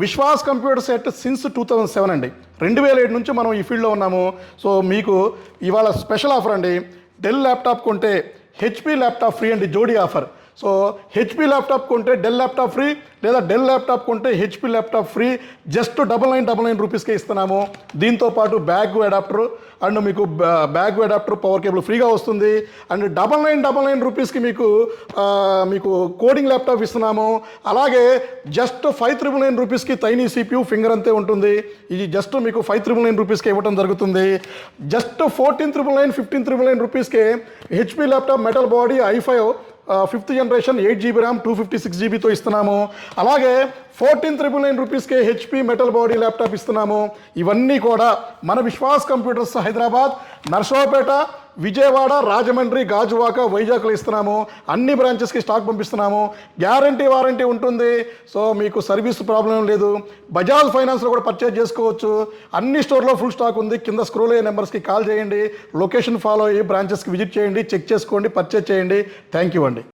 Vishwas computer set since 2007 అండి. 2007 నుంచి మనం ఈ ఫీల్డ్లో ఉన్నాము. సో మీకు ఇవాళ స్పెషల్ ఆఫర్ అండి. డెల్ ల్యాప్టాప్ కొంటే హెచ్పి ల్యాప్టాప్ ఫ్రీ అండి, జోడీ ఆఫర్. సో హెచ్పి ల్యాప్టాప్ కొంటే డెల్ ల్యాప్టాప్ ఫ్రీ, లేదా డెల్ ల్యాప్టాప్ కొంటే హెచ్పి ల్యాప్టాప్ ఫ్రీ. జస్ట్ 9999 రూపీస్కే ఇస్తున్నాము. దీంతో పాటు బ్యాగ్ అడాప్టర్ అండ్ మీకు బ్యాగ్ అడాప్టర్ పవర్ కేబుల్ ఫ్రీగా వస్తుంది. అండ్ 9999 రూపీస్కి మీకు కోడింగ్ ల్యాప్టాప్ ఇస్తున్నాము. అలాగే జస్ట్ 5399 రూపీస్కి తైనీ సిపియు ఫింగర్ అంతే ఉంటుంది. ఇది జస్ట్ మీకు 5399 రూపీస్కి ఇవ్వడం జరుగుతుంది. జస్ట్ 14999 15999 రూపీస్కే HP laptop metal body i5 5th generation 8GB RAM 256GBతో ఇస్తున్నాము. అలాగే 14999 రూపీస్కే హెచ్పి మెటల్ బాడీ ల్యాప్టాప్ ఇస్తున్నాము. ఇవన్నీ కూడా మన విశ్వాస్ కంప్యూటర్స్ హైదరాబాద్, నర్సరావుపేట, విజయవాడ, రాజమండ్రి, గాజువాక, వైజాగ్లో ఇస్తున్నాము. అన్ని బ్రాంచెస్కి స్టాక్ పంపిస్తున్నాము. గ్యారంటీ వారంటీ ఉంటుంది. సో మీకు సర్వీస్ ప్రాబ్లం లేదు. బజాజ్ ఫైనాన్స్లో కూడా పర్చేజ్ చేసుకోవచ్చు. అన్ని స్టోర్లో ఫుల్ స్టాక్ ఉంది. కింద స్క్రోల్ అయ్యే నెంబర్స్కి కాల్ చేయండి, లొకేషన్ ఫాలో అయ్యి బ్రాంచెస్కి విజిట్ చేయండి, చెక్ చేసుకోండి, పర్చేజ్ చేయండి. థ్యాంక్ యూ అండి.